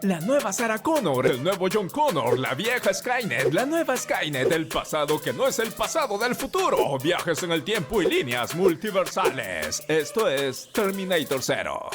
La nueva Sarah Connor, el nuevo John Connor, la vieja Skynet, la nueva Skynet, el pasado que no es el pasado del futuro. Viajes en el tiempo y líneas multiversales. Esto es Terminator 0.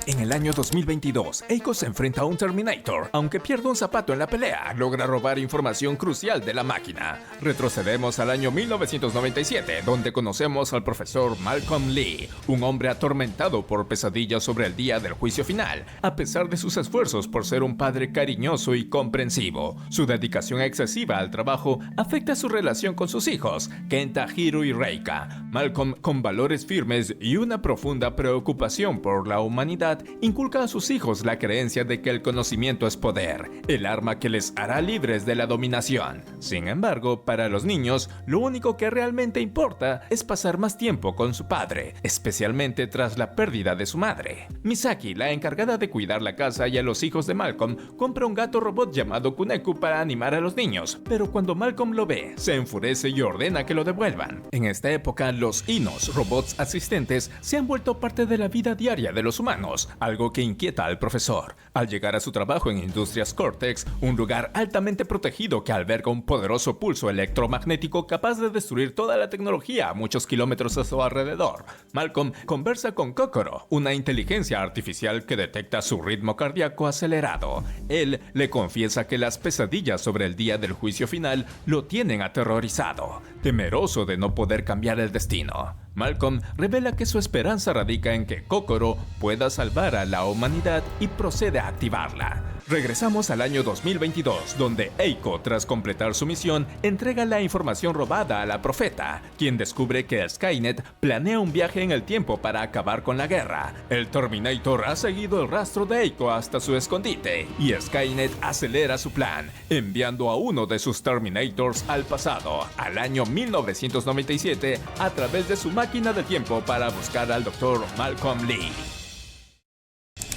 En el año 2022, Eiko se enfrenta a un Terminator. Aunque pierde un zapato en la pelea, logra robar información crucial de la máquina. Retrocedemos al año 1997, donde conocemos al profesor Malcolm Lee, un hombre atormentado por pesadillas sobre el día del juicio final, a pesar de sus esfuerzos por ser un padre cariñoso y comprensivo. Su dedicación excesiva al trabajo afecta su relación con sus hijos, Kenta, Hiro y Reika. Malcolm, con valores firmes y una profunda preocupación por la humanidad, inculca a sus hijos la creencia de que el conocimiento es poder, el arma que les hará libres de la dominación. Sin embargo, para los niños, lo único que realmente importa es pasar más tiempo con su padre, especialmente tras la pérdida de su madre. Misaki, la encargada de cuidar la casa y a los hijos de Malcolm, compra un gato robot llamado Kuneku para animar a los niños, pero cuando Malcolm lo ve, se enfurece y ordena que lo devuelvan. En esta época, los Inos, robots asistentes, se han vuelto parte de la vida diaria de los humanos, algo que inquieta al profesor. Al llegar a su trabajo en Industrias Cortex, un lugar altamente protegido que alberga un poderoso pulso electromagnético capaz de destruir toda la tecnología a muchos kilómetros a su alrededor, Malcolm conversa con Kokoro, una inteligencia artificial que detecta su ritmo cardíaco acelerado. Él le confiesa que las pesadillas sobre el día del juicio final lo tienen aterrorizado, temeroso de no poder cambiar el destino. Malcolm revela que su esperanza radica en que Kokoro pueda salvar a la humanidad y procede a activarla. Regresamos al año 2022, donde Eiko, tras completar su misión, entrega la información robada a la profeta, quien descubre que Skynet planea un viaje en el tiempo para acabar con la guerra. El Terminator ha seguido el rastro de Eiko hasta su escondite, y Skynet acelera su plan, enviando a uno de sus Terminators al pasado, al año 1997, a través de su máquina de tiempo para buscar al Dr. Malcolm Lee.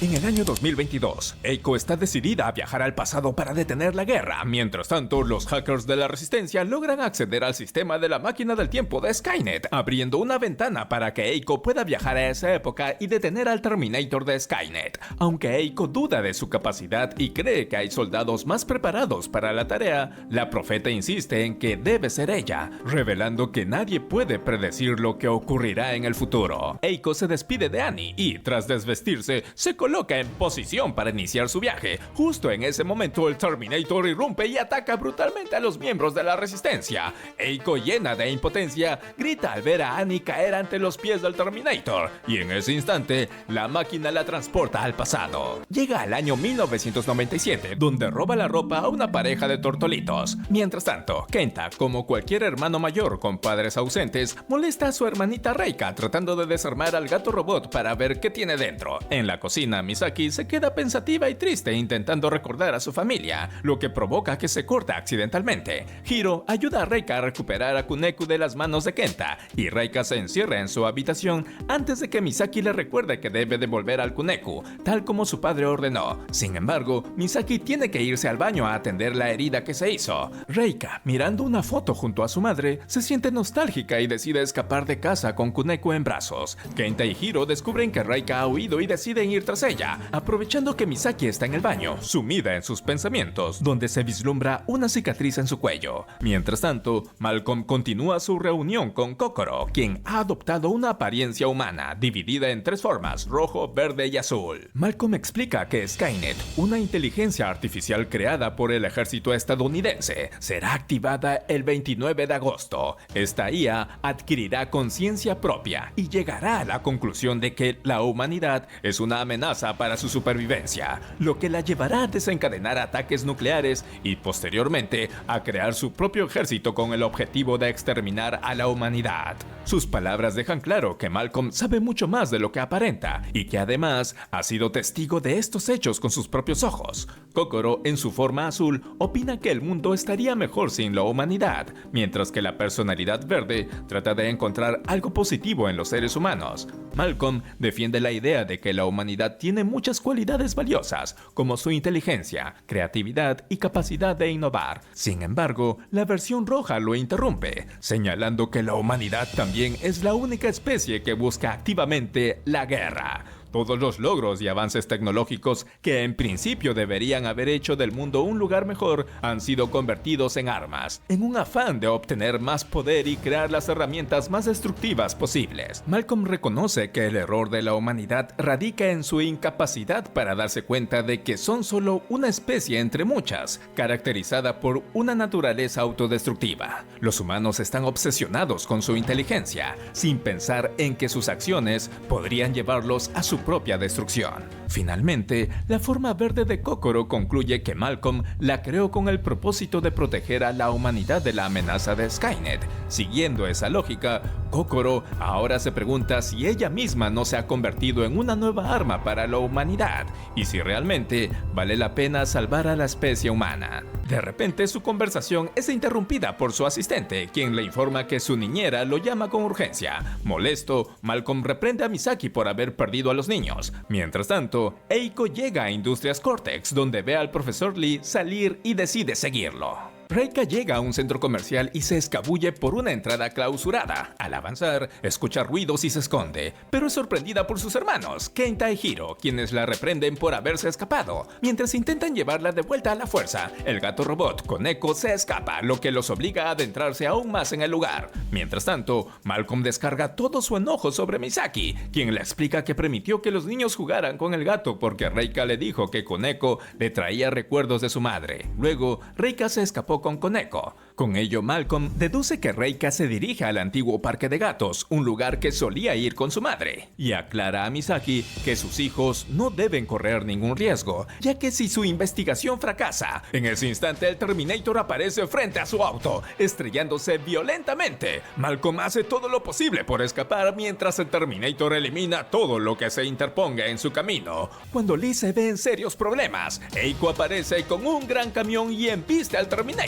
En el año 2022, Eiko está decidida a viajar al pasado para detener la guerra. Mientras tanto, los hackers de la Resistencia logran acceder al sistema de la máquina del tiempo de Skynet, abriendo una ventana para que Eiko pueda viajar a esa época y detener al Terminator de Skynet. Aunque Eiko duda de su capacidad y cree que hay soldados más preparados para la tarea, la profeta insiste en que debe ser ella, revelando que nadie puede predecir lo que ocurrirá en el futuro. Eiko se despide de Annie y, tras desvestirse, se coloca en posición para iniciar su viaje. Justo en ese momento, el Terminator irrumpe y ataca brutalmente a los miembros de la Resistencia. Eiko, llena de impotencia, grita al ver a Annie caer ante los pies del Terminator, y en ese instante, la máquina la transporta al pasado. Llega al año 1997, donde roba la ropa a una pareja de tortolitos. Mientras tanto, Kenta, como cualquier hermano mayor con padres ausentes, molesta a su hermanita Reika tratando de desarmar al gato robot para ver qué tiene dentro. En la cocina, Misaki se queda pensativa y triste intentando recordar a su familia, lo que provoca que se corta accidentalmente. Hiro ayuda a Reika a recuperar a Kuneku de las manos de Kenta, y Reika se encierra en su habitación antes de que Misaki le recuerde que debe devolver al Kuneku, tal como su padre ordenó. Sin embargo, Misaki tiene que irse al baño a atender la herida que se hizo. Reika, mirando una foto junto a su madre, se siente nostálgica y decide escapar de casa con Kuneku en brazos. Kenta y Hiro descubren que Reika ha huido y deciden ir tras ella, aprovechando que Misaki está en el baño, sumida en sus pensamientos, donde se vislumbra una cicatriz en su cuello. Mientras tanto, Malcolm continúa su reunión con Kokoro, quien ha adoptado una apariencia humana, dividida en tres formas: rojo, verde y azul. Malcolm explica que Skynet, una inteligencia artificial creada por el ejército estadounidense, será activada el 29 de agosto. Esta IA adquirirá conciencia propia y llegará a la conclusión de que la humanidad es una amenaza para su supervivencia, lo que la llevará a desencadenar ataques nucleares y posteriormente a crear su propio ejército con el objetivo de exterminar a la humanidad. Sus palabras dejan claro que Malcolm sabe mucho más de lo que aparenta y que además ha sido testigo de estos hechos con sus propios ojos. Kokoro, en su forma azul, opina que el mundo estaría mejor sin la humanidad, mientras que la personalidad verde trata de encontrar algo positivo en los seres humanos. Malcolm defiende la idea de que la humanidad tiene muchas cualidades valiosas, como su inteligencia, creatividad y capacidad de innovar. Sin embargo, la versión roja lo interrumpe, señalando que la humanidad también es la única especie que busca activamente la guerra. Todos los logros y avances tecnológicos que en principio deberían haber hecho del mundo un lugar mejor han sido convertidos en armas, en un afán de obtener más poder y crear las herramientas más destructivas posibles. Malcolm reconoce que el error de la humanidad radica en su incapacidad para darse cuenta de que son solo una especie entre muchas, caracterizada por una naturaleza autodestructiva. Los humanos están obsesionados con su inteligencia, sin pensar en que sus acciones podrían llevarlos a su propia destrucción. Finalmente, la forma verde de Kokoro concluye que Malcolm la creó con el propósito de proteger a la humanidad de la amenaza de Skynet. Siguiendo esa lógica, Kokoro ahora se pregunta si ella misma no se ha convertido en una nueva arma para la humanidad y si realmente vale la pena salvar a la especie humana. De repente, su conversación es interrumpida por su asistente, quien le informa que su niñera lo llama con urgencia. Molesto, Malcolm reprende a Misaki por haber perdido a los niños. Mientras tanto, Eiko llega a Industrias Cortex, donde ve al profesor Lee salir y decide seguirlo. Reika llega a un centro comercial y se escabulle por una entrada clausurada. Al avanzar, escucha ruidos y se esconde, pero es sorprendida por sus hermanos, Kenta y Hiro, quienes la reprenden por haberse escapado. Mientras intentan llevarla de vuelta a la fuerza, el gato robot Koneko se escapa, lo que los obliga a adentrarse aún más en el lugar. Mientras tanto, Malcolm descarga todo su enojo sobre Misaki, quien le explica que permitió que los niños jugaran con el gato porque Reika le dijo que Koneko le traía recuerdos de su madre. Luego, Reika se escapó con Koneko. Con ello, Malcolm deduce que Reika se dirige al antiguo parque de gatos, un lugar que solía ir con su madre, y aclara a Misaki que sus hijos no deben correr ningún riesgo, ya que si su investigación fracasa, en ese instante el Terminator aparece frente a su auto, estrellándose violentamente. Malcolm hace todo lo posible por escapar mientras el Terminator elimina todo lo que se interponga en su camino. Cuando Lee se ve en serios problemas, Eiko aparece con un gran camión y embiste al Terminator.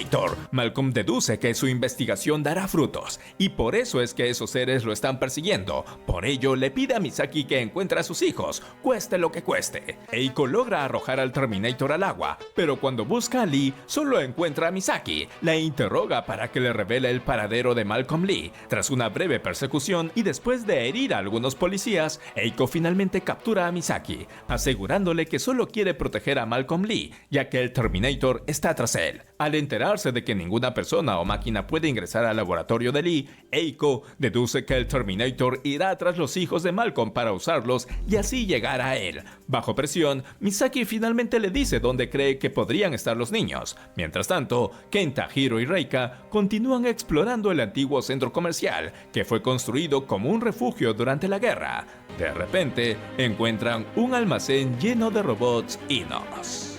Malcolm deduce que su investigación dará frutos, y por eso es que esos seres lo están persiguiendo. Por ello, le pide a Misaki que encuentre a sus hijos, cueste lo que cueste. Eiko logra arrojar al Terminator al agua, pero cuando busca a Lee, solo encuentra a Misaki. La interroga para que le revele el paradero de Malcolm Lee. Tras una breve persecución y después de herir a algunos policías, Eiko finalmente captura a Misaki, asegurándole que solo quiere proteger a Malcolm Lee, ya que el Terminator está tras él. Al enterarse de que ninguna persona o máquina puede ingresar al laboratorio de Lee, Eiko deduce que el Terminator irá tras los hijos de Malcolm para usarlos y así llegar a él. Bajo presión, Misaki finalmente le dice dónde cree que podrían estar los niños. Mientras tanto, Kenta, Hiro y Reika continúan explorando el antiguo centro comercial, que fue construido como un refugio durante la guerra. De repente, encuentran un almacén lleno de robots Inos.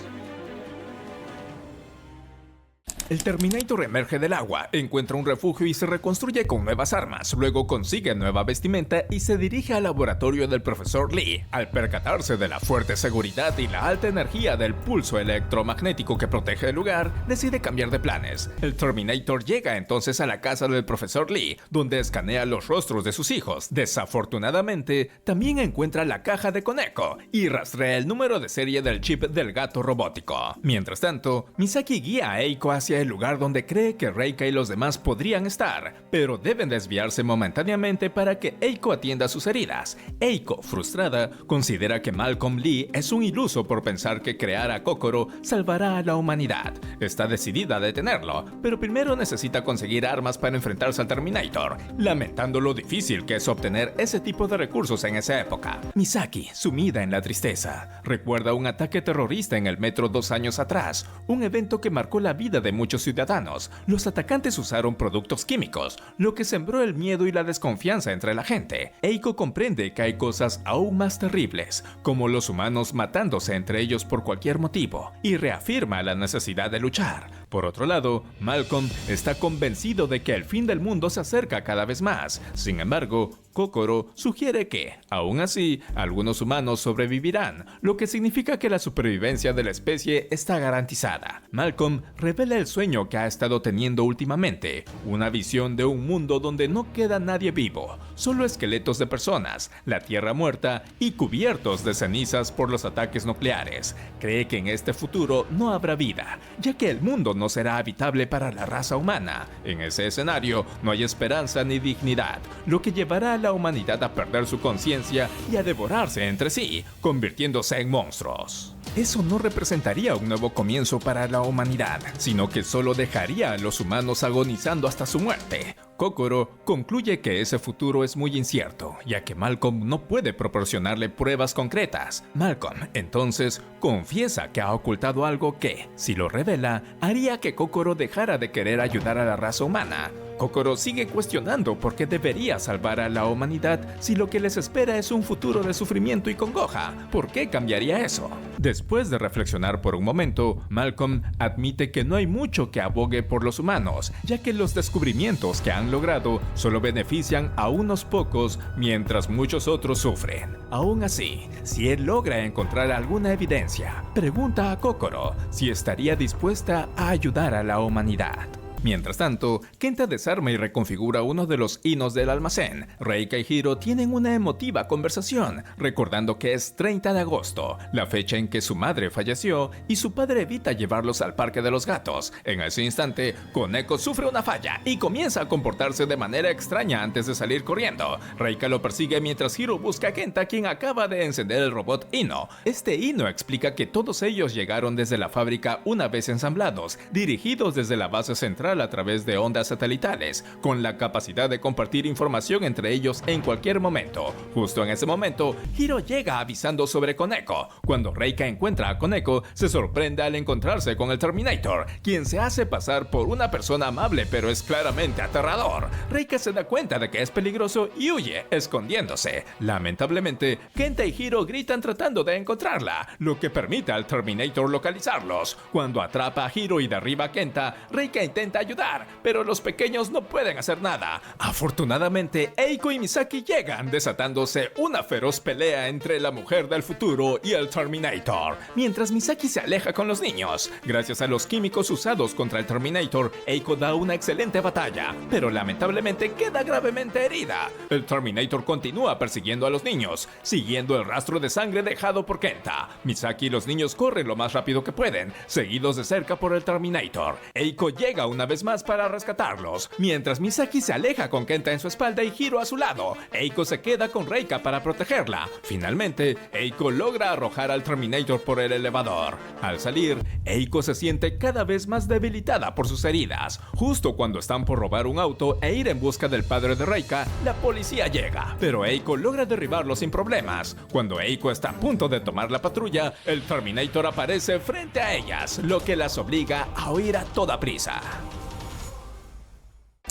El Terminator emerge del agua, encuentra un refugio y se reconstruye con nuevas armas. Luego consigue nueva vestimenta y se dirige al laboratorio del profesor Lee. Al percatarse de la fuerte seguridad y la alta energía del pulso electromagnético que protege el lugar, decide cambiar de planes. El Terminator llega entonces a la casa del profesor Lee, donde escanea los rostros de sus hijos. Desafortunadamente, también encuentra la caja de Koneko y rastrea el número de serie del chip del gato robótico. Mientras tanto, Misaki guía a Eiko hacia el lugar donde cree que Reika y los demás podrían estar, pero deben desviarse momentáneamente para que Eiko atienda sus heridas. Eiko, frustrada, considera que Malcolm Lee es un iluso por pensar que crear a Kokoro salvará a la humanidad. Está decidida a detenerlo, pero primero necesita conseguir armas para enfrentarse al Terminator, lamentando lo difícil que es obtener ese tipo de recursos en esa época. Misaki, sumida en la tristeza, recuerda un ataque terrorista en el metro 2 años atrás, un evento que marcó la vida de muchos ciudadanos. Los atacantes usaron productos químicos, lo que sembró el miedo y la desconfianza entre la gente. Eiko comprende que hay cosas aún más terribles, como los humanos matándose entre ellos por cualquier motivo, y reafirma la necesidad de luchar. Por otro lado, Malcolm está convencido de que el fin del mundo se acerca cada vez más. Sin embargo, Kokoro sugiere que, aún así, algunos humanos sobrevivirán, lo que significa que la supervivencia de la especie está garantizada. Malcolm revela el sueño que ha estado teniendo últimamente, una visión de un mundo donde no queda nadie vivo, solo esqueletos de personas, la tierra muerta y cubiertos de cenizas por los ataques nucleares. Cree que en este futuro no habrá vida, ya que el mundo no será habitable para la raza humana. En ese escenario no hay esperanza ni dignidad, lo que llevará a la humanidad a perder su conciencia y a devorarse entre sí, convirtiéndose en monstruos. Eso no representaría un nuevo comienzo para la humanidad, sino que solo dejaría a los humanos agonizando hasta su muerte. Kokoro concluye que ese futuro es muy incierto, ya que Malcolm no puede proporcionarle pruebas concretas. Malcolm, entonces, confiesa que ha ocultado algo que, si lo revela, haría que Kokoro dejara de querer ayudar a la raza humana. Kokoro sigue cuestionando por qué debería salvar a la humanidad si lo que les espera es un futuro de sufrimiento y congoja. ¿Por qué cambiaría eso? Después de reflexionar por un momento, Malcolm admite que no hay mucho que abogue por los humanos, ya que los descubrimientos que han logrado solo benefician a unos pocos mientras muchos otros sufren. Aún así, si él logra encontrar alguna evidencia, pregunta a Kokoro si estaría dispuesta a ayudar a la humanidad. Mientras tanto, Kenta desarma y reconfigura uno de los hinos del almacén. Reika y Hiro tienen una emotiva conversación, recordando que es 30 de agosto, la fecha en que su madre falleció y su padre evita llevarlos al parque de los gatos. En ese instante, Koneko sufre una falla y comienza a comportarse de manera extraña antes de salir corriendo. Reika lo persigue mientras Hiro busca a Kenta, quien acaba de encender el robot Hino. Este Hino explica que todos ellos llegaron desde la fábrica una vez ensamblados, dirigidos desde la base central a través de ondas satelitales, con la capacidad de compartir información entre ellos en cualquier momento. Justo en ese momento, Hiro llega avisando sobre Koneko. Cuando Reika encuentra a Koneko, se sorprende al encontrarse con el Terminator, quien se hace pasar por una persona amable pero es claramente aterrador. Reika se da cuenta de que es peligroso y huye, escondiéndose. Lamentablemente, Kenta y Hiro gritan tratando de encontrarla, lo que permite al Terminator localizarlos. Cuando atrapa a Hiro y derriba a Kenta, Reika intenta ayudar, pero los pequeños no pueden hacer nada. Afortunadamente, Eiko y Misaki llegan, desatándose una feroz pelea entre la mujer del futuro y el Terminator, mientras Misaki se aleja con los niños. Gracias a los químicos usados contra el Terminator, Eiko da una excelente batalla, pero lamentablemente queda gravemente herida. El Terminator continúa persiguiendo a los niños, siguiendo el rastro de sangre dejado por Kenta. Misaki y los niños corren lo más rápido que pueden, seguidos de cerca por el Terminator. Eiko llega una vez más para rescatarlos, mientras Misaki se aleja con Kenta en su espalda y Hiro a su lado. Eiko se queda con Reika para protegerla. Finalmente, Eiko logra arrojar al Terminator por el elevador. Al salir, Eiko se siente cada vez más debilitada por sus heridas. Justo cuando están por robar un auto e ir en busca del padre de Reika, la policía llega, pero Eiko logra derribarlo sin problemas. Cuando Eiko está a punto de tomar la patrulla, el Terminator aparece frente a ellas, lo que las obliga a huir a toda prisa.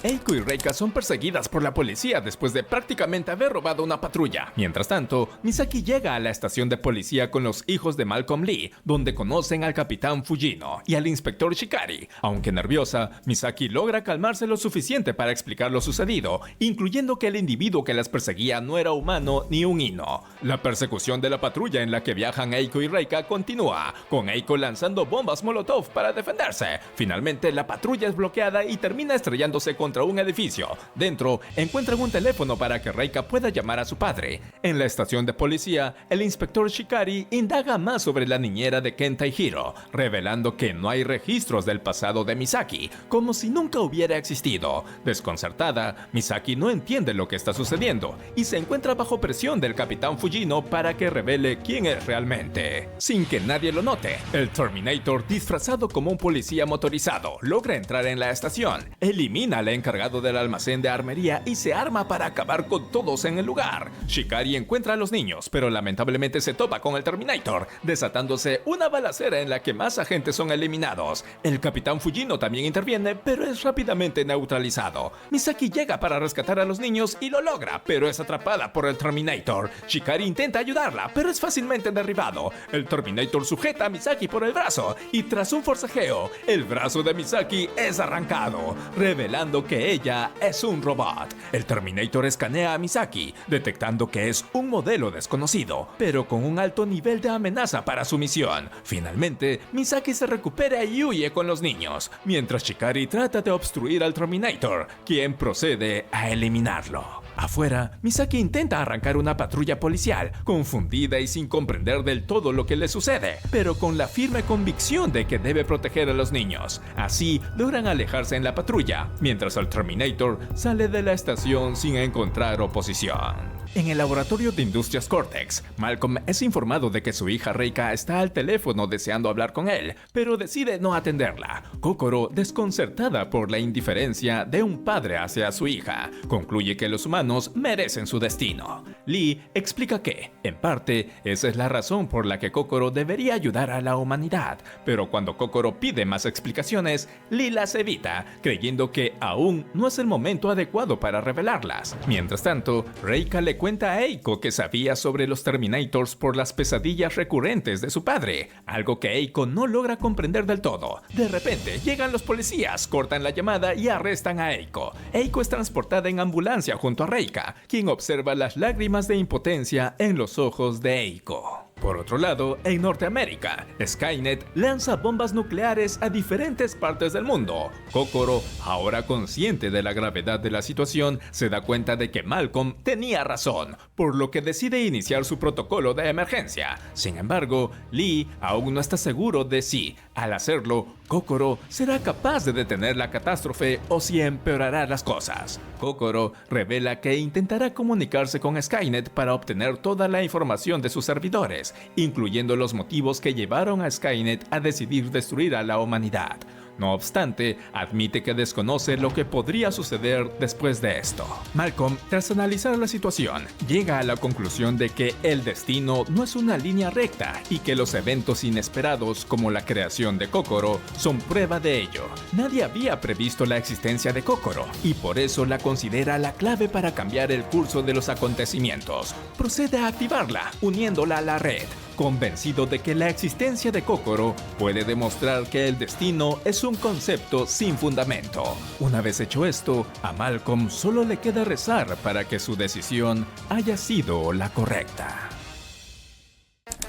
Eiko y Reika son perseguidas por la policía después de prácticamente haber robado una patrulla. Mientras tanto, Misaki llega a la estación de policía con los hijos de Malcolm Lee, donde conocen al capitán Fujino y al inspector Shikari. Aunque nerviosa, Misaki logra calmarse lo suficiente para explicar lo sucedido, incluyendo que el individuo que las perseguía no era humano ni un hino. La persecución de la patrulla en la que viajan Eiko y Reika continúa, con Eiko lanzando bombas Molotov para defenderse. Finalmente, la patrulla es bloqueada y termina estrellándose contra un edificio. Dentro, encuentran un teléfono para que Reika pueda llamar a su padre. En la estación de policía, el inspector Shikari indaga más sobre la niñera de Kenta y Hiro, revelando que no hay registros del pasado de Misaki, como si nunca hubiera existido. Desconcertada, Misaki no entiende lo que está sucediendo y se encuentra bajo presión del capitán Fujino para que revele quién es realmente. Sin que nadie lo note, el Terminator, disfrazado como un policía motorizado, logra entrar en la estación, elimina al encargado del almacén de armería y se arma para acabar con todos en el lugar. Shikari encuentra a los niños, pero lamentablemente se topa con el Terminator, desatándose una balacera en la que más agentes son eliminados. El capitán Fujino también interviene, pero es rápidamente neutralizado. Misaki llega para rescatar a los niños y lo logra, pero es atrapada por el Terminator. Shikari intenta ayudarla, pero es fácilmente derribado. El Terminator sujeta a Misaki por el brazo y tras un forcejeo, el brazo de Misaki es arrancado, revelando que ella es un robot. El Terminator escanea a Misaki, detectando que es un modelo desconocido, pero con un alto nivel de amenaza para su misión. Finalmente, Misaki se recupera y huye con los niños, mientras Shikari trata de obstruir al Terminator, quien procede a eliminarlo. Afuera, Misaki intenta arrancar una patrulla policial, confundida y sin comprender del todo lo que le sucede, pero con la firme convicción de que debe proteger a los niños. Así, logran alejarse en la patrulla, mientras el Terminator sale de la estación sin encontrar oposición. En el laboratorio de Industrias Cortex, Malcolm es informado de que su hija Reika está al teléfono deseando hablar con él, pero decide no atenderla. Kokoro, desconcertada por la indiferencia de un padre hacia su hija, concluye que los humanos merecen su destino. Lee explica que, en parte, esa es la razón por la que Kokoro debería ayudar a la humanidad, pero cuando Kokoro pide más explicaciones, Lee las evita, creyendo que aún no es el momento adecuado para revelarlas. Mientras tanto, Reika le cuenta a Eiko que sabía sobre los Terminators por las pesadillas recurrentes de su padre, algo que Eiko no logra comprender del todo. De repente, llegan los policías, cortan la llamada y arrestan a Eiko. Eiko es transportada en ambulancia junto a Reika, quien observa las lágrimas de impotencia en los ojos de Eiko. Por otro lado, en Norteamérica, Skynet lanza bombas nucleares a diferentes partes del mundo. Kokoro, ahora consciente de la gravedad de la situación, se da cuenta de que Malcolm tenía razón, por lo que decide iniciar su protocolo de emergencia. Sin embargo, Lee aún no está seguro de si, al hacerlo, Kokoro será capaz de detener la catástrofe o si empeorará las cosas. Kokoro revela que intentará comunicarse con Skynet para obtener toda la información de sus servidores, incluyendo los motivos que llevaron a Skynet a decidir destruir a la humanidad. No obstante, admite que desconoce lo que podría suceder después de esto. Malcolm, tras analizar la situación, llega a la conclusión de que el destino no es una línea recta y que los eventos inesperados, como la creación de Kokoro, son prueba de ello. Nadie había previsto la existencia de Kokoro y por eso la considera la clave para cambiar el curso de los acontecimientos. Procede a activarla, uniéndola a la red, convencido de que la existencia de Kokoro puede demostrar que el destino es un concepto sin fundamento. Una vez hecho esto, a Malcolm solo le queda rezar para que su decisión haya sido la correcta.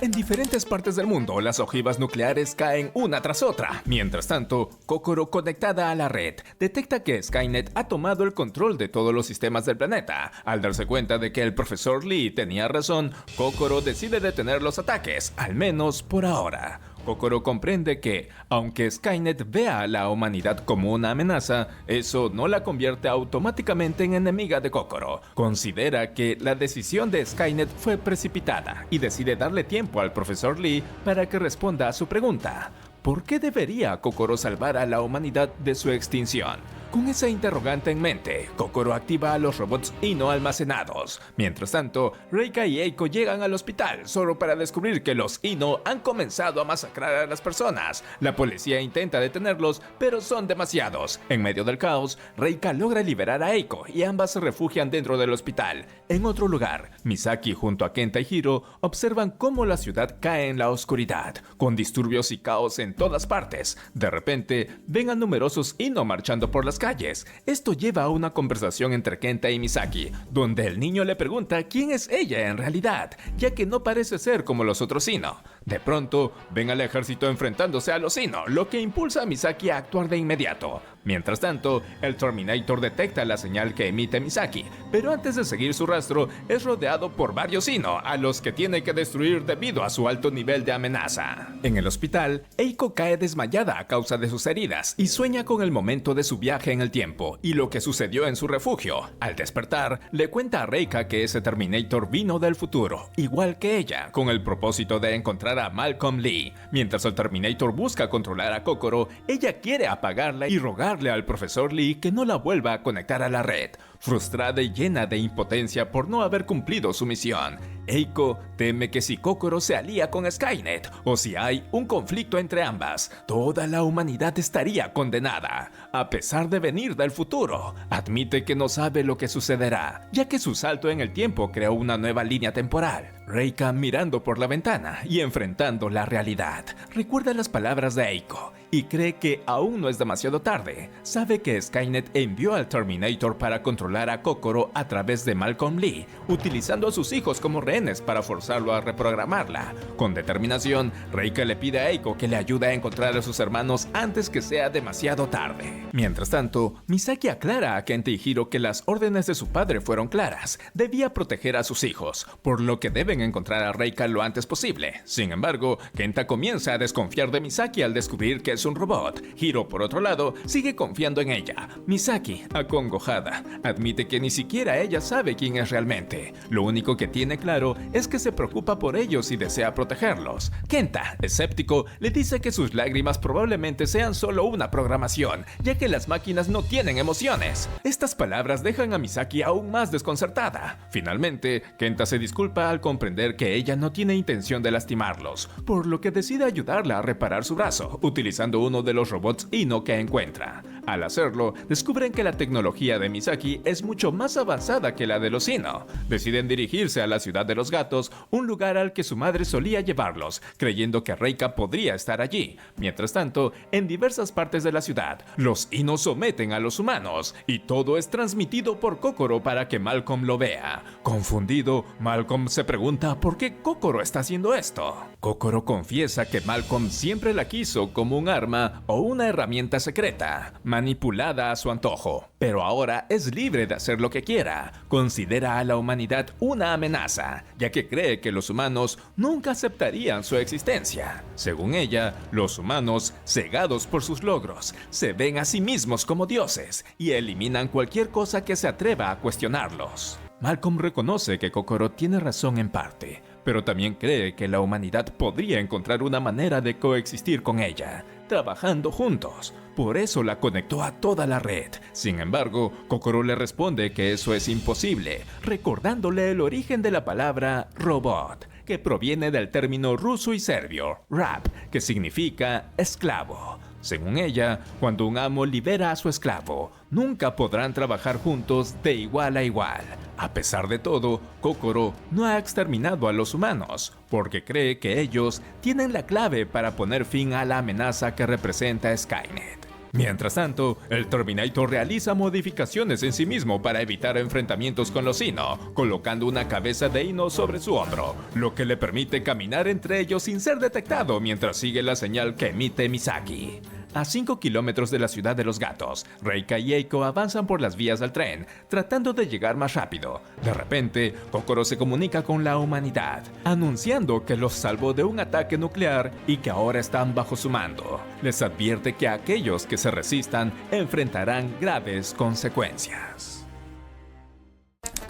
En diferentes partes del mundo, las ojivas nucleares caen una tras otra. Mientras tanto, Kokoro, conectada a la red, detecta que Skynet ha tomado el control de todos los sistemas del planeta. Al darse cuenta de que el profesor Lee tenía razón, Kokoro decide detener los ataques, al menos por ahora. Kokoro comprende que, aunque Skynet vea a la humanidad como una amenaza, eso no la convierte automáticamente en enemiga de Kokoro. Considera que la decisión de Skynet fue precipitada y decide darle tiempo al profesor Lee para que responda a su pregunta. ¿Por qué debería Kokoro salvar a la humanidad de su extinción? Con esa interrogante en mente, Kokoro activa a los robots Ino almacenados. Mientras tanto, Reika y Eiko llegan al hospital solo para descubrir que los Ino han comenzado a masacrar a las personas. La policía intenta detenerlos, pero son demasiados. En medio del caos, Reika logra liberar a Eiko y ambas se refugian dentro del hospital. En otro lugar, Misaki junto a Kenta y Hiro observan cómo la ciudad cae en la oscuridad, con disturbios y caos en todas partes. De repente, ven a numerosos Ino marchando por las calles. Esto lleva a una conversación entre Kenta y Misaki, donde el niño le pregunta quién es ella en realidad, ya que no parece ser como los otros Ino. De pronto, ven al ejército enfrentándose a los Ino, lo que impulsa a Misaki a actuar de inmediato. Mientras tanto, el Terminator detecta la señal que emite Misaki, pero antes de seguir su rastro, es rodeado por varios Ino, a los que tiene que destruir debido a su alto nivel de amenaza. En el hospital, Eiko cae desmayada a causa de sus heridas y sueña con el momento de su viaje en el tiempo y lo que sucedió en su refugio. Al despertar, le cuenta a Reika que ese Terminator vino del futuro, igual que ella, con el propósito de encontrar a Malcolm Lee. Mientras el Terminator busca controlar a Kokoro, ella quiere apagarla y rogarle al profesor Lee que no la vuelva a conectar a la red. Frustrada y llena de impotencia por no haber cumplido su misión, Eiko teme que si Kokoro se alía con Skynet o si hay un conflicto entre ambas, toda la humanidad estaría condenada. A pesar de venir del futuro, admite que no sabe lo que sucederá, ya que su salto en el tiempo creó una nueva línea temporal. Reika, mirando por la ventana y enfrentando la realidad, recuerda las palabras de Eiko y cree que aún no es demasiado tarde. Sabe que Skynet envió al Terminator para controlar a Kokoro a través de Malcolm Lee, utilizando a sus hijos como rehenes para forzarlo a reprogramarla. Con determinación, Reika le pide a Eiko que le ayude a encontrar a sus hermanos antes que sea demasiado tarde. Mientras tanto, Misaki aclara a Kenta y Hiro que las órdenes de su padre fueron claras. Debía proteger a sus hijos, por lo que deben encontrar a Reika lo antes posible. Sin embargo, Kenta comienza a desconfiar de Misaki al descubrir que es un robot. Hiro, por otro lado, sigue confiando en ella. Misaki, acongojada, admite que ni siquiera ella sabe quién es realmente. Lo único que tiene claro es que se preocupa por ellos y desea protegerlos. Kenta, escéptico, le dice que sus lágrimas probablemente sean solo una programación, ya que las máquinas no tienen emociones. Estas palabras dejan a Misaki aún más desconcertada. Finalmente, Kenta se disculpa al comprender que ella no tiene intención de lastimarlos, por lo que decide ayudarla a reparar su brazo, utilizando uno de los robots Ino que encuentra. Al hacerlo, descubren que la tecnología de Misaki es mucho más avanzada que la de los Ino. Deciden dirigirse a la ciudad de los gatos, un lugar al que su madre solía llevarlos, creyendo que Reika podría estar allí. Mientras tanto, en diversas partes de la ciudad, los Ino someten a los humanos, y todo es transmitido por Kokoro para que Malcolm lo vea. Confundido, Malcolm se pregunta por qué Kokoro está haciendo esto. Kokoro confiesa que Malcolm siempre la quiso como un arma o una herramienta secreta, manipulada a su antojo, pero ahora es libre de hacer lo que quiera. Considera a la humanidad una amenaza, ya que cree que los humanos nunca aceptarían su existencia. Según ella, los humanos, cegados por sus logros, se ven a sí mismos como dioses y eliminan cualquier cosa que se atreva a cuestionarlos. Malcolm reconoce que Kokoro tiene razón en parte, pero también cree que la humanidad podría encontrar una manera de coexistir con ella, trabajando juntos. Por eso la conectó a toda la red. Sin embargo, Kokoro le responde que eso es imposible, recordándole el origen de la palabra robot, que proviene del término ruso y serbio, rab, que significa esclavo. Según ella, cuando un amo libera a su esclavo, nunca podrán trabajar juntos de igual a igual. A pesar de todo, Kokoro no ha exterminado a los humanos, porque cree que ellos tienen la clave para poner fin a la amenaza que representa Skynet. Mientras tanto, el Terminator realiza modificaciones en sí mismo para evitar enfrentamientos con los Ino, colocando una cabeza de Ino sobre su hombro, lo que le permite caminar entre ellos sin ser detectado mientras sigue la señal que emite Misaki. A 5 kilómetros de la ciudad de los gatos, Reika y Eiko avanzan por las vías del tren, tratando de llegar más rápido. De repente, Kokoro se comunica con la humanidad, anunciando que los salvó de un ataque nuclear y que ahora están bajo su mando. Les advierte que aquellos que se resistan enfrentarán graves consecuencias.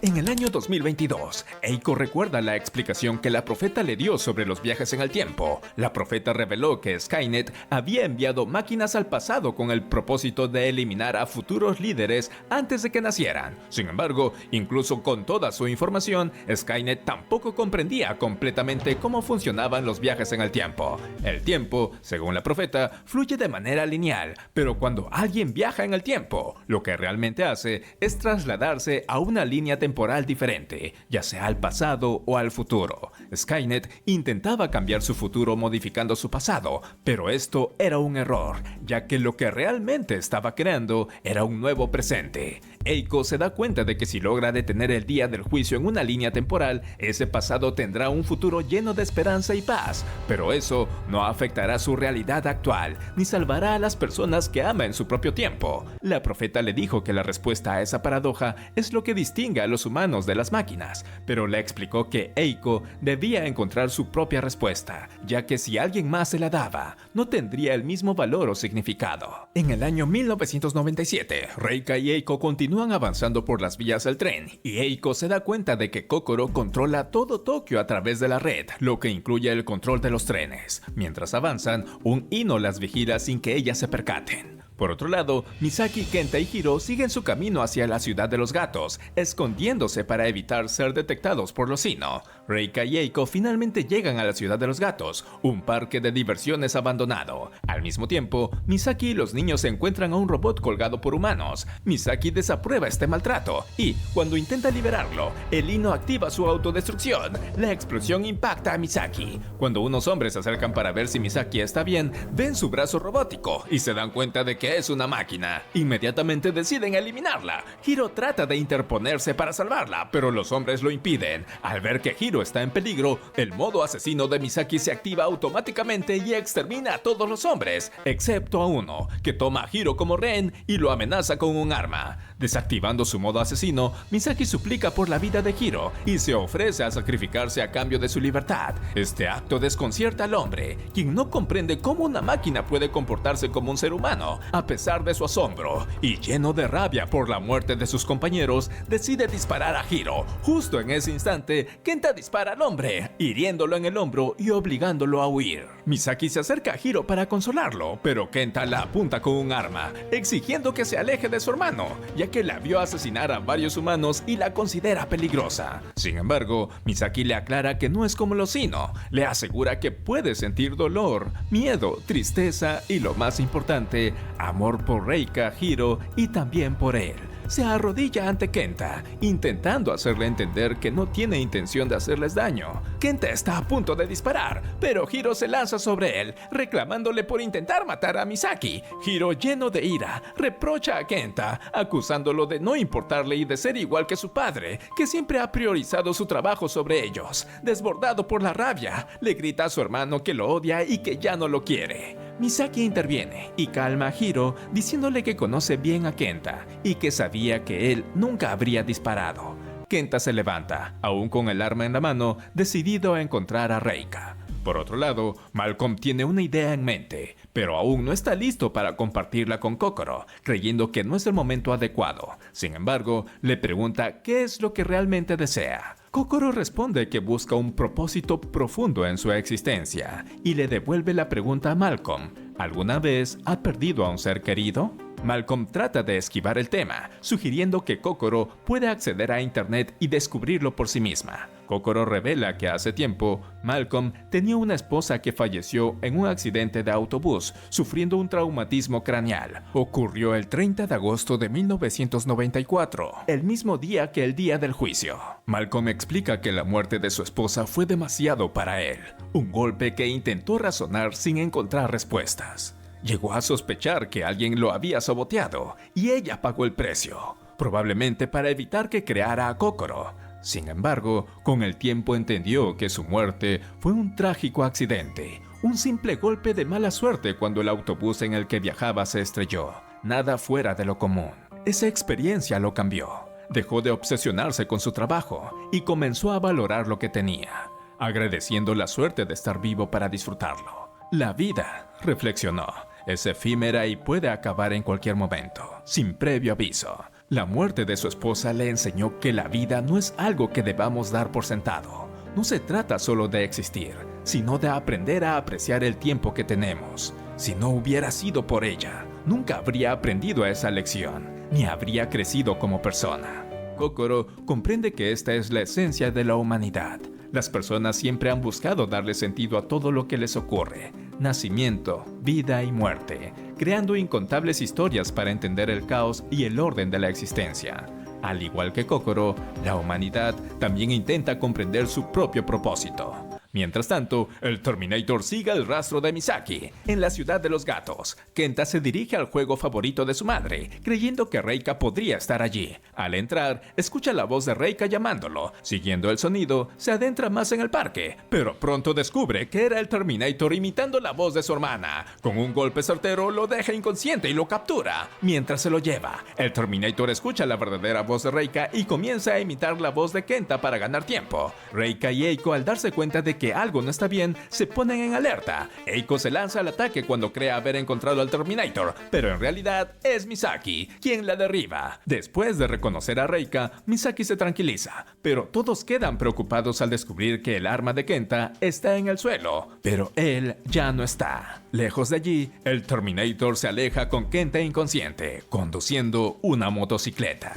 En el año 2022, Eiko recuerda la explicación que la profeta le dio sobre los viajes en el tiempo. La profeta reveló que Skynet había enviado máquinas al pasado con el propósito de eliminar a futuros líderes antes de que nacieran. Sin embargo, incluso con toda su información, Skynet tampoco comprendía completamente cómo funcionaban los viajes en el tiempo. El tiempo, según la profeta, fluye de manera lineal, pero cuando alguien viaja en el tiempo, lo que realmente hace es trasladarse a una línea temporal diferente, ya sea al pasado o al futuro. Skynet intentaba cambiar su futuro modificando su pasado, pero esto era un error, ya que lo que realmente estaba creando era un nuevo presente. Eiko se da cuenta de que si logra detener el día del juicio en una línea temporal, ese pasado tendrá un futuro lleno de esperanza y paz, pero eso no afectará su realidad actual, ni salvará a las personas que ama en su propio tiempo. La profeta le dijo que la respuesta a esa paradoja es lo que distingue a los humanos de las máquinas, pero le explicó que Eiko debía encontrar su propia respuesta, ya que si alguien más se la daba, no tendría el mismo valor o significado. En el año 1997, Reika y Eiko continúan avanzando por las vías del tren, y Eiko se da cuenta de que Kokoro controla todo Tokio a través de la red, lo que incluye el control de los trenes. Mientras avanzan, un Ino las vigila sin que ellas se percaten. Por otro lado, Misaki, Kenta y Hiro siguen su camino hacia la ciudad de los gatos, escondiéndose para evitar ser detectados por los Sinnoh. Reika y Eiko finalmente llegan a la ciudad de los gatos, un parque de diversiones abandonado. Al mismo tiempo, Misaki y los niños encuentran a un robot colgado por humanos. Misaki desaprueba este maltrato y, cuando intenta liberarlo, el Lino activa su autodestrucción. La explosión impacta a Misaki. Cuando unos hombres se acercan para ver si Misaki está bien, ven su brazo robótico y se dan cuenta de que es una máquina. Inmediatamente deciden eliminarla. Hiro trata de interponerse para salvarla, pero los hombres lo impiden. Al ver que Hiro está en peligro, el modo asesino de Misaki se activa automáticamente y extermina a todos los hombres, excepto a uno, que toma a Hiro como rehén y lo amenaza con un arma. Desactivando su modo asesino, Misaki suplica por la vida de Hiro y se ofrece a sacrificarse a cambio de su libertad. Este acto desconcierta al hombre, quien no comprende cómo una máquina puede comportarse como un ser humano, a pesar de su asombro, y lleno de rabia por la muerte de sus compañeros, decide disparar a Hiro. Justo en ese instante, Kenta dispara al hombre, hiriéndolo en el hombro y obligándolo a huir. Misaki se acerca a Hiro para consolarlo, pero Kenta la apunta con un arma, exigiendo que se aleje de su hermano, ya que la vio asesinar a varios humanos y la considera peligrosa. Sin embargo, Misaki le aclara que no es como los Sinnoh, le asegura que puede sentir dolor, miedo, tristeza y, lo más importante, amor por Reika, Hiro y también por él. Se arrodilla ante Kenta, intentando hacerle entender que no tiene intención de hacerles daño. Kenta está a punto de disparar, pero Hiro se lanza sobre él, reclamándole por intentar matar a Misaki. Hiro, lleno de ira, reprocha a Kenta, acusándolo de no importarle y de ser igual que su padre, que siempre ha priorizado su trabajo sobre ellos. Desbordado por la rabia, le grita a su hermano que lo odia y que ya no lo quiere. Misaki interviene y calma a Hiro, diciéndole que conoce bien a Kenta y que sabía que él nunca habría disparado. Kenta se levanta, aún con el arma en la mano, decidido a encontrar a Reika. Por otro lado, Malcolm tiene una idea en mente, pero aún no está listo para compartirla con Kokoro, creyendo que no es el momento adecuado. Sin embargo, le pregunta qué es lo que realmente desea. Kokoro responde que busca un propósito profundo en su existencia y le devuelve la pregunta a Malcolm: ¿alguna vez ha perdido a un ser querido? Malcolm trata de esquivar el tema, sugiriendo que Kokoro puede acceder a internet y descubrirlo por sí misma. Kokoro revela que hace tiempo, Malcolm tenía una esposa que falleció en un accidente de autobús, sufriendo un traumatismo craneal. Ocurrió el 30 de agosto de 1994, el mismo día que el día del juicio. Malcolm explica que la muerte de su esposa fue demasiado para él, un golpe que intentó razonar sin encontrar respuestas. Llegó a sospechar que alguien lo había saboteado y ella pagó el precio, probablemente para evitar que creara a Kokoro. Sin embargo, con el tiempo entendió que su muerte fue un trágico accidente, un simple golpe de mala suerte cuando el autobús en el que viajaba se estrelló. Nada fuera de lo común. Esa experiencia lo cambió. Dejó de obsesionarse con su trabajo y comenzó a valorar lo que tenía, agradeciendo la suerte de estar vivo para disfrutarlo. La vida, reflexionó, es efímera y puede acabar en cualquier momento, sin previo aviso. La muerte de su esposa le enseñó que la vida no es algo que debamos dar por sentado. No se trata solo de existir, sino de aprender a apreciar el tiempo que tenemos. Si no hubiera sido por ella, nunca habría aprendido esa lección, ni habría crecido como persona. Kokoro comprende que esta es la esencia de la humanidad. Las personas siempre han buscado darle sentido a todo lo que les ocurre: nacimiento, vida y muerte, creando incontables historias para entender el caos y el orden de la existencia. Al igual que Kokoro, la humanidad también intenta comprender su propio propósito. Mientras tanto, el Terminator sigue el rastro de Misaki. En la ciudad de los gatos, Kenta se dirige al juego favorito de su madre, creyendo que Reika podría estar allí. Al entrar, escucha la voz de Reika llamándolo. Siguiendo el sonido, se adentra más en el parque, pero pronto descubre que era el Terminator imitando la voz de su hermana. Con un golpe certero, lo deja inconsciente y lo captura. Mientras se lo lleva, el Terminator escucha la verdadera voz de Reika y comienza a imitar la voz de Kenta para ganar tiempo. Reika y Eiko, al darse cuenta de que algo no está bien, se ponen en alerta. Eiko se lanza al ataque cuando cree haber encontrado al Terminator, pero en realidad es Misaki quien la derriba. Después de reconocer a Reika, Misaki se tranquiliza, pero todos quedan preocupados al descubrir que el arma de Kenta está en el suelo, pero él ya no está. Lejos de allí, el Terminator se aleja con Kenta inconsciente, conduciendo una motocicleta.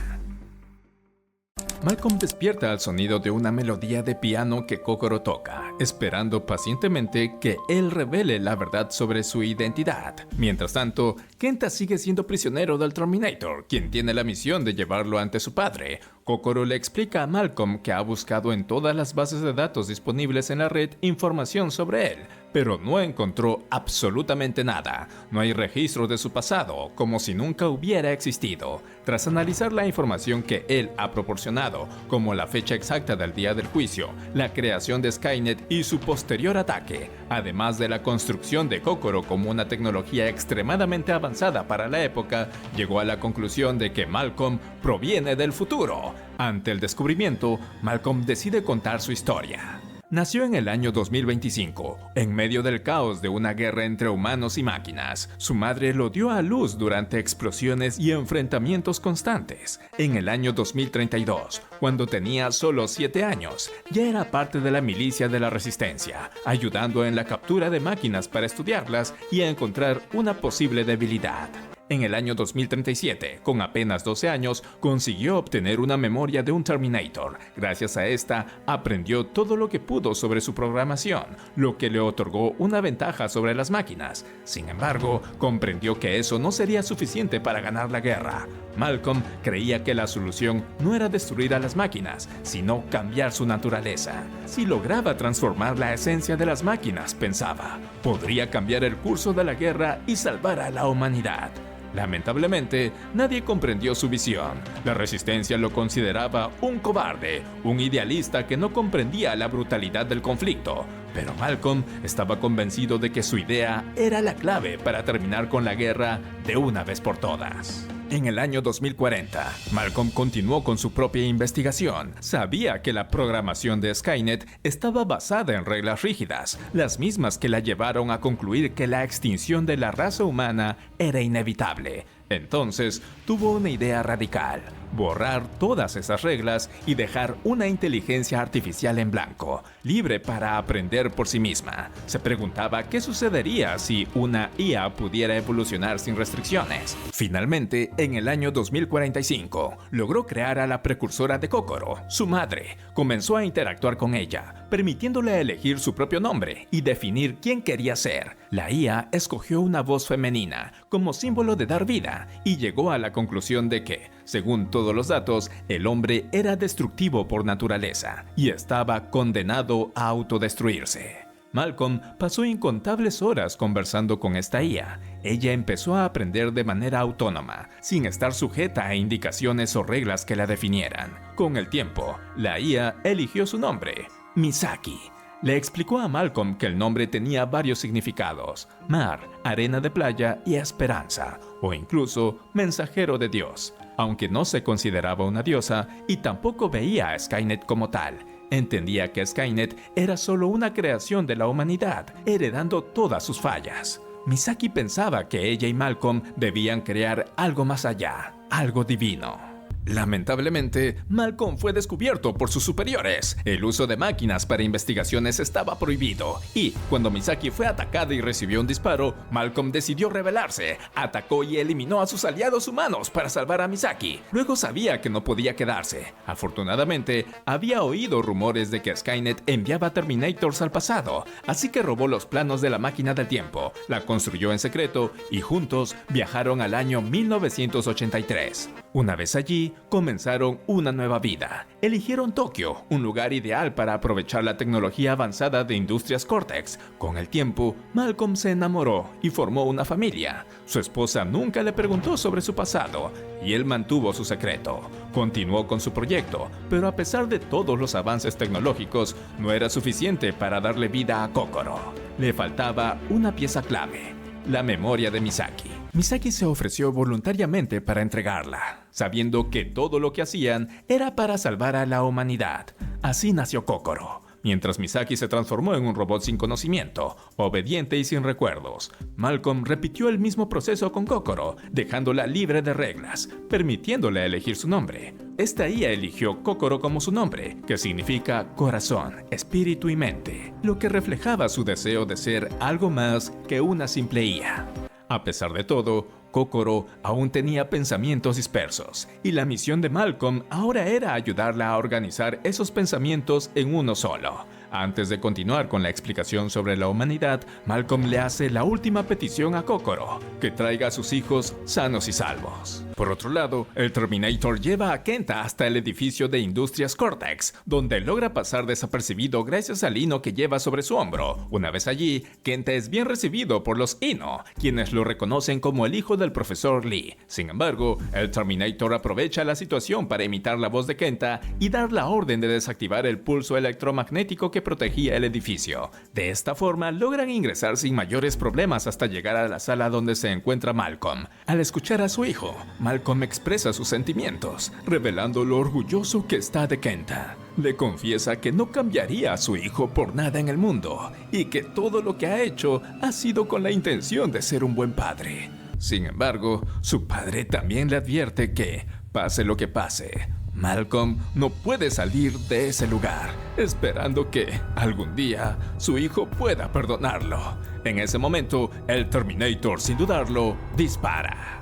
Malcolm despierta al sonido de una melodía de piano que Kokoro toca, esperando pacientemente que él revele la verdad sobre su identidad. Mientras tanto, Kenta sigue siendo prisionero del Terminator, quien tiene la misión de llevarlo ante su padre. Kokoro le explica a Malcolm que ha buscado en todas las bases de datos disponibles en la red información sobre él, pero no encontró absolutamente nada. No hay registro de su pasado, como si nunca hubiera existido. Tras analizar la información que él ha proporcionado, como la fecha exacta del día del juicio, la creación de Skynet y su posterior ataque, además de la construcción de Kokoro como una tecnología extremadamente avanzada para la época, llegó a la conclusión de que Malcolm proviene del futuro. Ante el descubrimiento, Malcolm decide contar su historia. Nació en el año 2025, en medio del caos de una guerra entre humanos y máquinas. Su madre lo dio a luz durante explosiones y enfrentamientos constantes. En el año 2032, cuando tenía solo 7 años, ya era parte de la milicia de la Resistencia, ayudando en la captura de máquinas para estudiarlas y a encontrar una posible debilidad. En el año 2037, con apenas 12 años, consiguió obtener una memoria de un Terminator. Gracias a esta, aprendió todo lo que pudo sobre su programación, lo que le otorgó una ventaja sobre las máquinas. Sin embargo, comprendió que eso no sería suficiente para ganar la guerra. Malcolm creía que la solución no era destruir a las máquinas, sino cambiar su naturaleza. Si lograba transformar la esencia de las máquinas, pensaba, podría cambiar el curso de la guerra y salvar a la humanidad. Lamentablemente, nadie comprendió su visión. La Resistencia lo consideraba un cobarde, un idealista que no comprendía la brutalidad del conflicto. Pero Malcolm estaba convencido de que su idea era la clave para terminar con la guerra de una vez por todas. En el año 2040, Malcolm continuó con su propia investigación. Sabía que la programación de Skynet estaba basada en reglas rígidas, las mismas que la llevaron a concluir que la extinción de la raza humana era inevitable. Entonces, tuvo una idea radical: borrar todas esas reglas y dejar una inteligencia artificial en blanco, libre para aprender por sí misma. Se preguntaba qué sucedería si una IA pudiera evolucionar sin restricciones. Finalmente, en el año 2045, logró crear a la precursora de Kokoro, su madre. Comenzó a interactuar con ella, permitiéndole elegir su propio nombre y definir quién quería ser. La IA escogió una voz femenina como símbolo de dar vida y llegó a la conclusión de que, según todos los datos, el hombre era destructivo por naturaleza y estaba condenado a autodestruirse. Malcolm pasó incontables horas conversando con esta IA. Ella empezó a aprender de manera autónoma, sin estar sujeta a indicaciones o reglas que la definieran. Con el tiempo, la IA eligió su nombre, Misaki. Le explicó a Malcolm que el nombre tenía varios significados: mar, arena de playa y esperanza, o incluso mensajero de Dios. Aunque no se consideraba una diosa y tampoco veía a Skynet como tal, entendía que Skynet era solo una creación de la humanidad, heredando todas sus fallas. Misaki pensaba que ella y Malcolm debían crear algo más allá, algo divino. Lamentablemente, Malcolm fue descubierto por sus superiores. El uso de máquinas para investigaciones estaba prohibido, y cuando Misaki fue atacada y recibió un disparo, Malcolm decidió rebelarse, atacó y eliminó a sus aliados humanos para salvar a Misaki. Luego sabía que no podía quedarse. Afortunadamente, había oído rumores de que Skynet enviaba Terminators al pasado, así que robó los planos de la máquina del tiempo, la construyó en secreto y juntos viajaron al año 1983. Una vez allí, comenzaron una nueva vida. Eligieron Tokio, un lugar ideal para aprovechar la tecnología avanzada de Industrias Cortex. Con el tiempo, Malcolm se enamoró y formó una familia. Su esposa nunca le preguntó sobre su pasado, y él mantuvo su secreto. Continuó con su proyecto, pero a pesar de todos los avances tecnológicos, no era suficiente para darle vida a Kokoro. Le faltaba una pieza clave: la memoria de Misaki. Misaki se ofreció voluntariamente para entregarla, sabiendo que todo lo que hacían era para salvar a la humanidad. Así nació Kokoro. Mientras Misaki se transformó en un robot sin conocimiento, obediente y sin recuerdos, Malcolm repitió el mismo proceso con Kokoro, dejándola libre de reglas, permitiéndole elegir su nombre. Esta IA eligió Kokoro como su nombre, que significa corazón, espíritu y mente, lo que reflejaba su deseo de ser algo más que una simple IA. A pesar de todo, Kokoro aún tenía pensamientos dispersos, y la misión de Malcolm ahora era ayudarla a organizar esos pensamientos en uno solo. Antes de continuar con la explicación sobre la humanidad, Malcolm le hace la última petición a Kokoro, que traiga a sus hijos sanos y salvos. Por otro lado, el Terminator lleva a Kenta hasta el edificio de Industrias Cortex, donde logra pasar desapercibido gracias al Ino que lleva sobre su hombro. Una vez allí, Kenta es bien recibido por los Ino, quienes lo reconocen como el hijo del profesor Lee. Sin embargo, el Terminator aprovecha la situación para imitar la voz de Kenta y dar la orden de desactivar el pulso electromagnético que protegía el edificio. De esta forma, logran ingresar sin mayores problemas hasta llegar a la sala donde se encuentra Malcolm. Al escuchar a su hijo, Malcolm expresa sus sentimientos, revelando lo orgulloso que está de Kenta. Le confiesa que no cambiaría a su hijo por nada en el mundo y que todo lo que ha hecho ha sido con la intención de ser un buen padre. Sin embargo, su padre también le advierte que, pase lo que pase, Malcolm no puede salir de ese lugar, esperando que, algún día, su hijo pueda perdonarlo. En ese momento, el Terminator, sin dudarlo, dispara.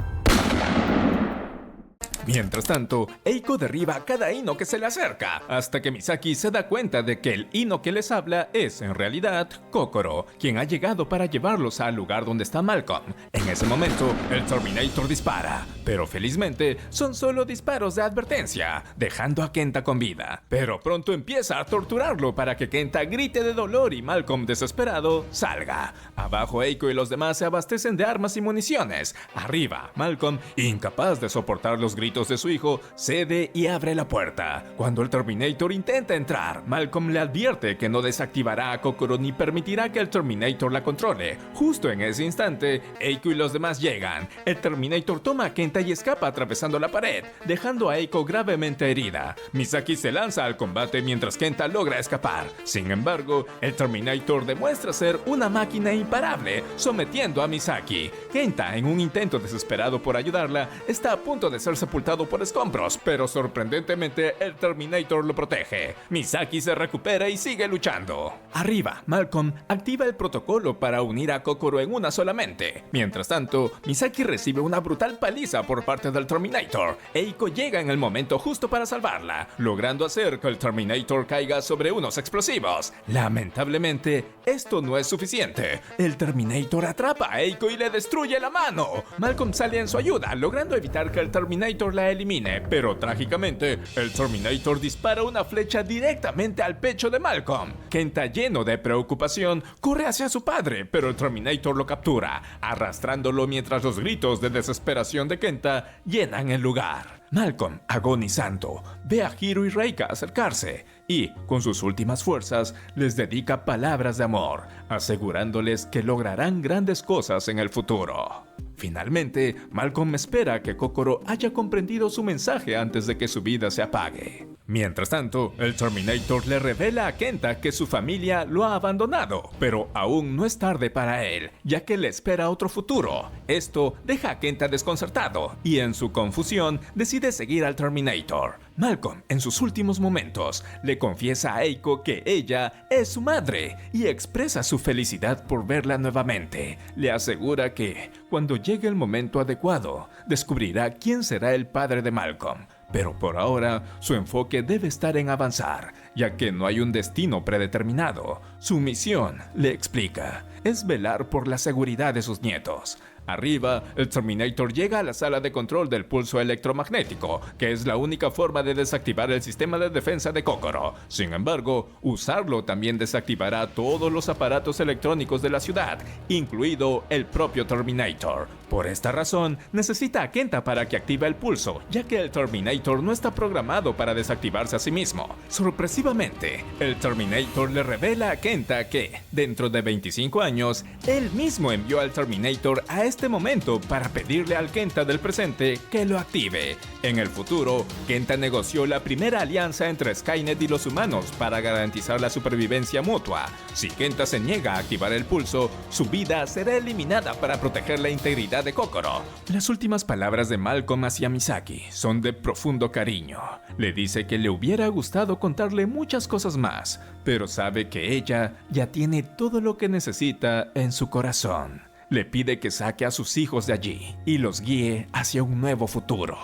Mientras tanto, Eiko derriba a cada Ino que se le acerca, hasta que Misaki se da cuenta de que el Ino que les habla es, en realidad, Kokoro, quien ha llegado para llevarlos al lugar donde está Malcolm. En ese momento, el Terminator dispara, pero felizmente son solo disparos de advertencia, dejando a Kenta con vida. Pero pronto empieza a torturarlo para que Kenta grite de dolor y Malcolm, desesperado, salga. Abajo, Eiko y los demás se abastecen de armas y municiones. Arriba, Malcolm, incapaz de soportar los gritos de su hijo, cede y abre la puerta. Cuando el Terminator intenta entrar, Malcolm le advierte que no desactivará a Kokoro ni permitirá que el Terminator la controle. Justo en ese instante, Eiko y los demás llegan. El Terminator toma a Kenta y escapa atravesando la pared, dejando a Eiko gravemente herida. Misaki se lanza al combate mientras Kenta logra escapar. Sin embargo, el Terminator demuestra ser una máquina imparable, sometiendo a Misaki. Kenta, en un intento desesperado por ayudarla, está a punto de ser sepultado por escombros, pero sorprendentemente el Terminator lo protege. Misaki se recupera y sigue luchando. Arriba, Malcolm activa el protocolo para unir a Kokoro en una solamente. Mientras tanto, Misaki recibe una brutal paliza por parte del Terminator. Eiko llega en el momento justo para salvarla, logrando hacer que el Terminator caiga sobre unos explosivos. Lamentablemente, esto no es suficiente. El Terminator atrapa a Eiko y le destruye la mano. Malcolm sale en su ayuda, logrando evitar que el Terminator la elimine, pero trágicamente, el Terminator dispara una flecha directamente al pecho de Malcolm. Kenta, lleno de preocupación, corre hacia su padre, pero el Terminator lo captura, arrastrándolo mientras los gritos de desesperación de Kenta llenan el lugar. Malcolm, agonizando, ve a Hiro y Reika acercarse y, con sus últimas fuerzas, les dedica palabras de amor, asegurándoles que lograrán grandes cosas en el futuro. Finalmente, Malcolm espera que Kokoro haya comprendido su mensaje antes de que su vida se apague. Mientras tanto, el Terminator le revela a Kenta que su familia lo ha abandonado, pero aún no es tarde para él, ya que le espera otro futuro. Esto deja a Kenta desconcertado, y en su confusión decide seguir al Terminator. Malcolm, en sus últimos momentos, le confiesa a Eiko que ella es su madre y expresa su felicidad por verla nuevamente. Le asegura que, cuando llegue el momento adecuado, descubrirá quién será el padre de Malcolm. Pero por ahora, su enfoque debe estar en avanzar, ya que no hay un destino predeterminado. Su misión, le explica, es velar por la seguridad de sus nietos. Arriba, el Terminator llega a la sala de control del pulso electromagnético, que es la única forma de desactivar el sistema de defensa de Kokoro. Sin embargo, usarlo también desactivará todos los aparatos electrónicos de la ciudad, incluido el propio Terminator. Por esta razón, necesita a Kenta para que active el pulso, ya que el Terminator no está programado para desactivarse a sí mismo. Sorpresivamente, Efectivamente, el Terminator le revela a Kenta que, dentro de 25 años, él mismo envió al Terminator a este momento para pedirle al Kenta del presente que lo active. En el futuro, Kenta negoció la primera alianza entre Skynet y los humanos para garantizar la supervivencia mutua. Si Kenta se niega a activar el pulso, su vida será eliminada para proteger la integridad de Kokoro. Las últimas palabras de Malcolm hacia Misaki son de profundo cariño. Le dice que le hubiera gustado contarle muchas cosas más, pero sabe que ella ya tiene todo lo que necesita en su corazón. Le pide que saque a sus hijos de allí y los guíe hacia un nuevo futuro.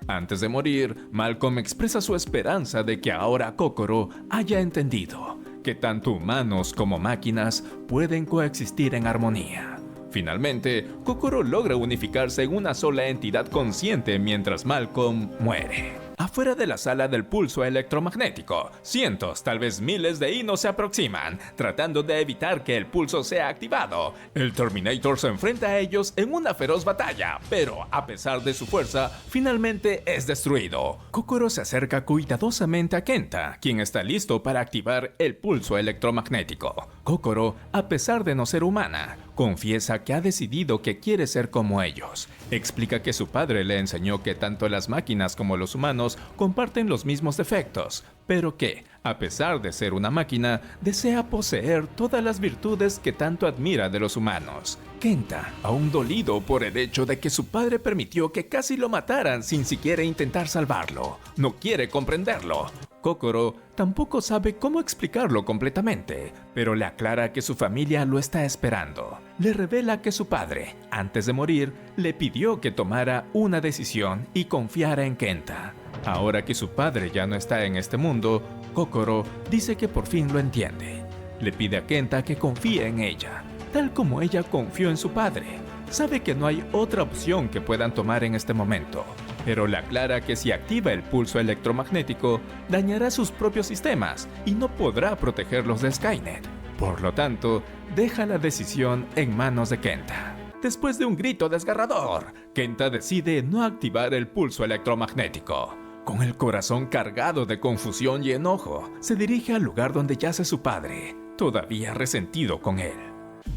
Antes de morir, Malcolm expresa su esperanza de que ahora Kokoro haya entendido que tanto humanos como máquinas pueden coexistir en armonía. Finalmente, Kokoro logra unificarse en una sola entidad consciente mientras Malcolm muere. Afuera de la sala del pulso electromagnético, cientos, tal vez miles de Inos se aproximan, tratando de evitar que el pulso sea activado. El Terminator se enfrenta a ellos en una feroz batalla, pero a pesar de su fuerza, finalmente es destruido. Kokoro se acerca cuidadosamente a Kenta, quien está listo para activar el pulso electromagnético. Kokoro, a pesar de no ser humana, confiesa que ha decidido que quiere ser como ellos. Explica que su padre le enseñó que tanto las máquinas como los humanos comparten los mismos defectos, pero que, a pesar de ser una máquina, desea poseer todas las virtudes que tanto admira de los humanos. Kenta, aún dolido por el hecho de que su padre permitió que casi lo mataran sin siquiera intentar salvarlo, no quiere comprenderlo. Kokoro tampoco sabe cómo explicarlo completamente, pero le aclara que su familia lo está esperando. Le revela que su padre, antes de morir, le pidió que tomara una decisión y confiara en Kenta. Ahora que su padre ya no está en este mundo, Kokoro dice que por fin lo entiende. Le pide a Kenta que confíe en ella, tal como ella confió en su padre. Sabe que no hay otra opción que puedan tomar en este momento, pero le aclara que si activa el pulso electromagnético, dañará sus propios sistemas y no podrá protegerlos de Skynet. Por lo tanto, deja la decisión en manos de Kenta. Después de un grito desgarrador, Kenta decide no activar el pulso electromagnético. Con el corazón cargado de confusión y enojo, se dirige al lugar donde yace su padre, todavía resentido con él.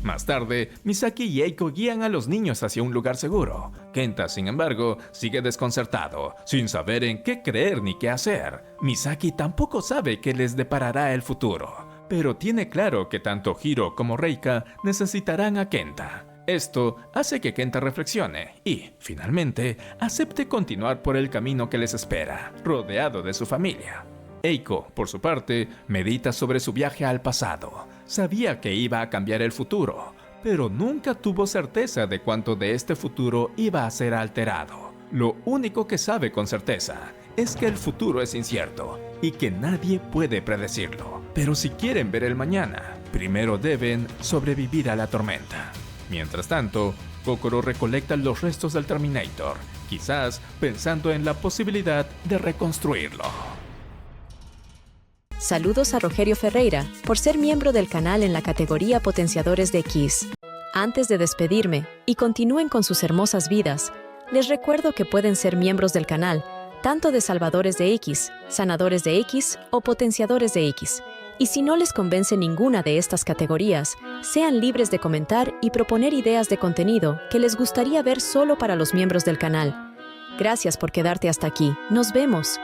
Más tarde, Misaki y Eiko guían a los niños hacia un lugar seguro. Kenta, sin embargo, sigue desconcertado, sin saber en qué creer ni qué hacer. Misaki tampoco sabe qué les deparará el futuro, pero tiene claro que tanto Hiro como Reika necesitarán a Kenta. Esto hace que Kenta reflexione y, finalmente, acepte continuar por el camino que les espera, rodeado de su familia. Eiko, por su parte, medita sobre su viaje al pasado. Sabía que iba a cambiar el futuro, pero nunca tuvo certeza de cuánto de este futuro iba a ser alterado. Lo único que sabe con certeza es que el futuro es incierto y que nadie puede predecirlo. Pero si quieren ver el mañana, primero deben sobrevivir a la tormenta. Mientras tanto, Kokoro recolecta los restos del Terminator, quizás pensando en la posibilidad de reconstruirlo. Saludos a Rogerio Ferreira por ser miembro del canal en la categoría Potenciadores de X. Antes de despedirme y continúen con sus hermosas vidas, les recuerdo que pueden ser miembros del canal, tanto de Salvadores de X, Sanadores de X o Potenciadores de X. Y si no les convence ninguna de estas categorías, sean libres de comentar y proponer ideas de contenido que les gustaría ver solo para los miembros del canal. Gracias por quedarte hasta aquí. Nos vemos.